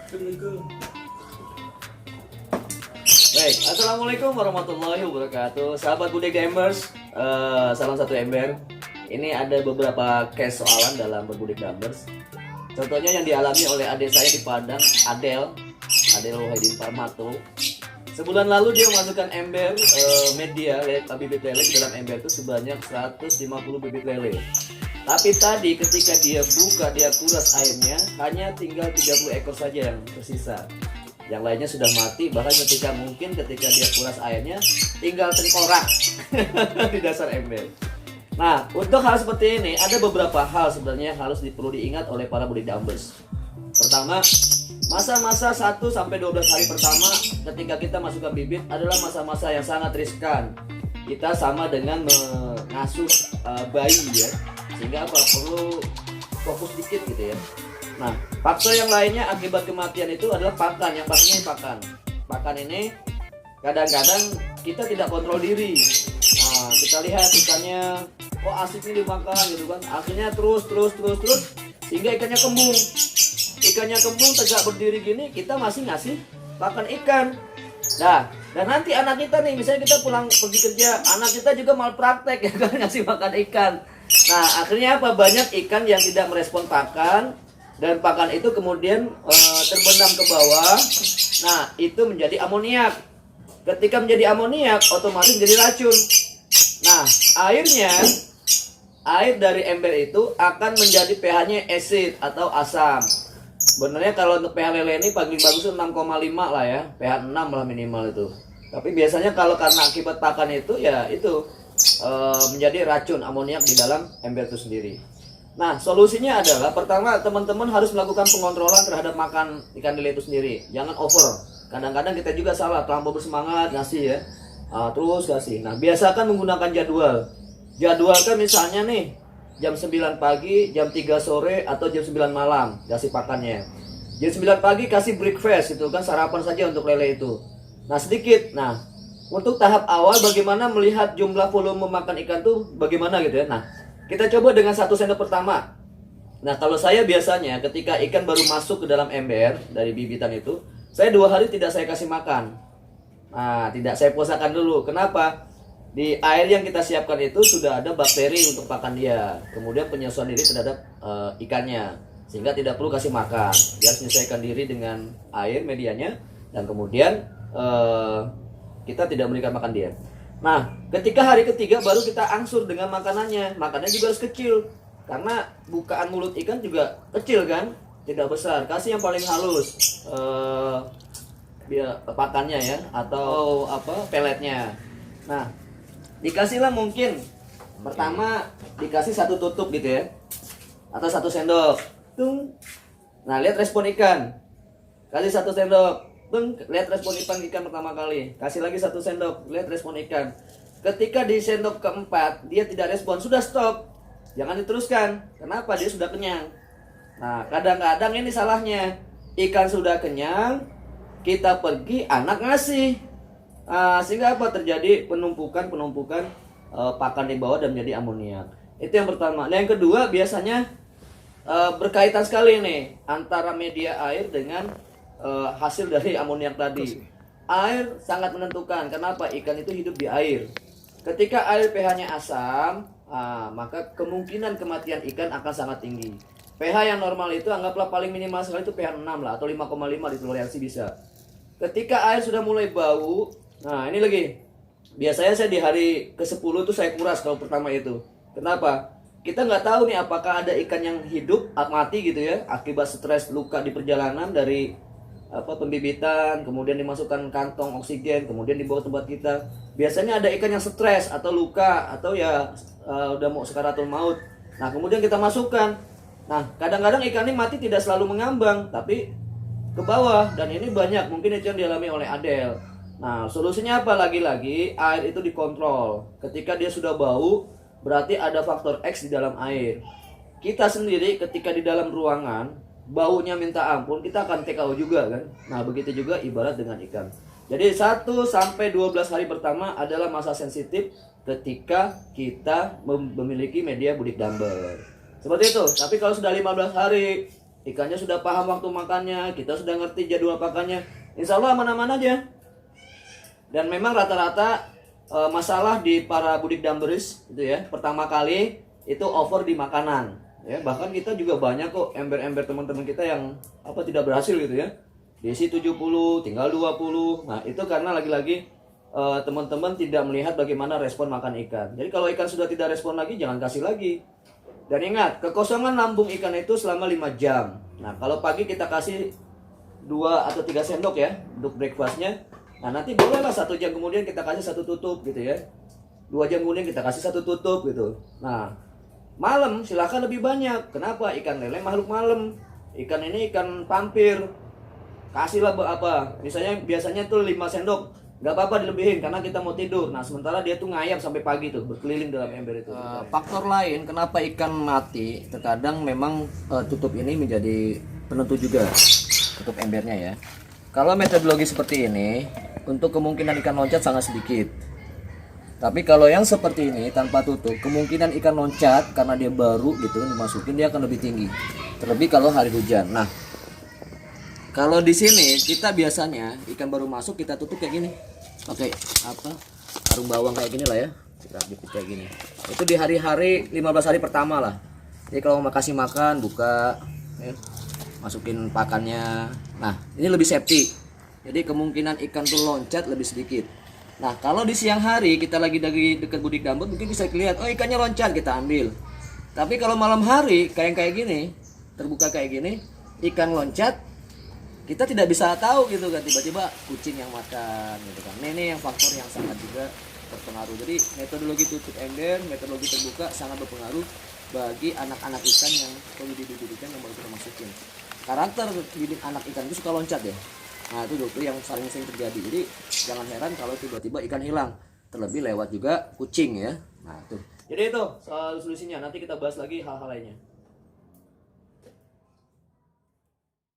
Baik, assalamualaikum warahmatullahi wabarakatuh, sahabat Bude Gamers. Salam satu ember. Ini ada beberapa case soalan dalam berbudik gamers. Contohnya yang dialami oleh adik saya di Padang, Adel Wahidin Parmato. Sebulan lalu dia memasukkan ember media bibit lele ke dalam ember itu sebanyak 150 bibit lele. Tapi tadi ketika dia buka, dia kuras airnya, hanya tinggal 30 ekor saja yang tersisa. Yang lainnya sudah mati, bahkan ketika dia kuras airnya tinggal tengkorak di dasar ember. Nah, untuk hal seperti ini ada beberapa hal sebenarnya yang perlu diingat oleh para budik gamers. Pertama, masa-masa 1-12 hari pertama ketika kita masukkan bibit adalah masa-masa yang sangat riskan. Kita sama dengan mengasuh bayi ya, sehingga perlu fokus dikit gitu ya. Nah, faktor yang lainnya akibat kematian itu adalah pakan, yang pastinya pakan. Pakan ini kadang-kadang kita tidak kontrol diri. Nah, kita lihat ikannya kok asik nih dimakan gitu kan, akhirnya terus sehingga ikannya kembung. Ikannya kembung tegak berdiri gini, kita masih ngasih pakan ikan. Nah, dan nanti anak kita nih, misalnya kita pulang pergi kerja, anak kita juga malpraktek ya kan, ngasih makan ikan. Nah, akhirnya apa? Banyak ikan yang tidak merespon pakan, dan pakan itu kemudian terbenam ke bawah. Nah, itu menjadi amoniak. Ketika menjadi amoniak, otomatis menjadi racun. Nah, air dari ember itu akan menjadi pH-nya acid atau asam. Sebenarnya kalau untuk pH lele ini paling bagus 6,5 lah ya, pH 6 lah minimal itu. Tapi biasanya kalau karena akibat pakan itu ya itu menjadi racun amoniak di dalam ember itu sendiri. Nah, solusinya adalah pertama teman-teman harus melakukan pengontrolan terhadap makan ikan lele itu sendiri. Jangan over. Kadang-kadang kita juga salah, terlampau bersemangat ngasih ya. Terus kasih. Nah, biasakan menggunakan jadwal. Jadwalkan misalnya nih jam 9 pagi, jam 3 sore, atau jam 9 malam kasih pakannya. Jam 9 pagi kasih breakfast, itu kan sarapan saja untuk lele itu. Nah, sedikit. Nah, untuk tahap awal bagaimana melihat jumlah volume makan ikan tuh bagaimana gitu ya. Nah, kita coba dengan 1 sendok pertama. Nah, kalau saya biasanya ketika ikan baru masuk ke dalam ember dari bibitan itu, saya 2 hari tidak saya kasih makan. Nah, tidak saya puasakan dulu. Kenapa? Di air yang kita siapkan itu sudah ada bakteri untuk pakan dia, kemudian penyesuaian diri terhadap ikannya, sehingga tidak perlu kasih makan. Dia harus menyesuaikan diri dengan air medianya, dan kemudian kita tidak memberikan makan dia. Nah, ketika hari ketiga baru kita angsur dengan makanannya. Makannya juga harus kecil, karena bukaan mulut ikan juga kecil kan, tidak besar. Kasih yang paling halus biar pakannya ya, atau peletnya. Nah, dikasihlah mungkin pertama dikasih 1 tutup gitu ya, atau 1 sendok. Nah, lihat respon ikan. Kasih 1 sendok. Lihat respon ikan pertama kali. Kasih lagi 1 sendok. Lihat respon ikan. Ketika di sendok keempat dia tidak respon, sudah stop. Jangan diteruskan. Kenapa? Dia sudah kenyang. Nah, kadang-kadang ini salahnya. Ikan sudah kenyang, kita pergi, anak ngasih. Sehingga apa? Terjadi penumpukan pakan di bawah dan menjadi amoniak. Itu yang pertama. Nah, yang kedua biasanya berkaitan sekali nih antara media air dengan hasil dari amoniak tadi. Air sangat menentukan. Kenapa? Ikan itu hidup di air. Ketika air pH-nya asam, maka kemungkinan kematian ikan akan sangat tinggi. pH yang normal itu anggaplah paling minimal sekali itu pH 6 lah, atau 5,5 ditoleransi bisa. Ketika air sudah mulai bau, nah ini lagi, biasanya saya di hari ke-10 itu saya kuras kalau pertama itu. Kenapa? Kita nggak tahu nih apakah ada ikan yang hidup atau mati gitu ya, akibat stres luka di perjalanan dari pembibitan, kemudian dimasukkan kantong oksigen, kemudian dibawa ke tempat kita. Biasanya ada ikan yang stres atau luka, atau ya udah mau sakaratul maut. Nah, kemudian kita masukkan. Nah, kadang-kadang ikan ini mati tidak selalu mengambang, tapi ke bawah, dan ini banyak mungkin itu yang dialami oleh Adel. Nah, solusinya apa? Lagi-lagi air itu dikontrol. Ketika dia sudah bau, berarti ada faktor X di dalam air. Kita sendiri ketika di dalam ruangan baunya minta ampun, kita akan TKO juga kan. Nah, begitu juga ibarat dengan ikan. Jadi 1-12 hari pertama adalah masa sensitif ketika kita memiliki media budik dumber. Seperti itu. Tapi kalau sudah 15 hari, ikannya sudah paham waktu makannya, kita sudah ngerti jadwal pakannya, insya Allah aman-aman aja. Dan memang rata-rata masalah di para budik dumbbers itu ya, pertama kali itu over di makanan ya. Bahkan kita juga banyak kok ember-ember teman-teman kita yang tidak berhasil gitu ya. Diisi 70 tinggal 20. Nah, itu karena lagi-lagi teman-teman tidak melihat bagaimana respon makan ikan. Jadi kalau ikan sudah tidak respon lagi, jangan kasih lagi. Dan ingat, kekosongan lambung ikan itu selama 5 jam. Nah, kalau pagi kita kasih 2 atau 3 sendok ya untuk breakfastnya. Nah, nanti bolehlah 1 jam kemudian kita kasih 1 tutup gitu ya. 2 jam kemudian kita kasih 1 tutup gitu. Nah, malam silahkan lebih banyak. Kenapa? Ikan lele makhluk malam. Ikan ini ikan pampir. Kasihlah misalnya biasanya tuh 5 sendok. Nggak apa-apa dilebihin karena kita mau tidur. Nah, sementara dia tuh ngayap sampai pagi tuh, berkeliling dalam ember itu. Faktor lain kenapa ikan mati, terkadang memang tutup ini menjadi penentu juga. Tutup embernya ya. Kalau metodologi seperti ini, untuk kemungkinan ikan loncat sangat sedikit. Tapi kalau yang seperti ini tanpa tutup, kemungkinan ikan loncat karena dia baru gitu dimasukin, dia akan lebih tinggi. Terlebih kalau hari hujan. Nah, kalau di sini kita biasanya ikan baru masuk kita tutup kayak gini, pakai karung bawang kayak gini lah ya, kita jepit kayak gini. Itu di hari-hari 15 hari pertama lah. Jadi kalau mau kasih makan buka, ya, masukin pakannya. Nah, ini lebih safety. Jadi kemungkinan ikan tuh loncat lebih sedikit. Nah, kalau di siang hari kita lagi dekat budik dumbbers mungkin bisa lihat, oh ikannya loncat, kita ambil. Tapi kalau malam hari kayak gini, terbuka kayak gini, ikan loncat, kita tidak bisa tahu gitu kan, tiba-tiba kucing yang makan gitu kan. Nah, ini yang faktor yang sangat juga berpengaruh. Jadi metodologi tutup ember, metodologi terbuka sangat berpengaruh bagi anak-anak ikan yang bibit ikan yang baru kita masukin. Karakter bibit anak ikan itu suka loncat ya. Nah, itu yang sering terjadi. Jadi jangan heran kalau tiba-tiba ikan hilang. Terlebih lewat juga kucing ya. Nah, tuh. Jadi itu soal solusinya. Nanti kita bahas lagi hal-hal lainnya.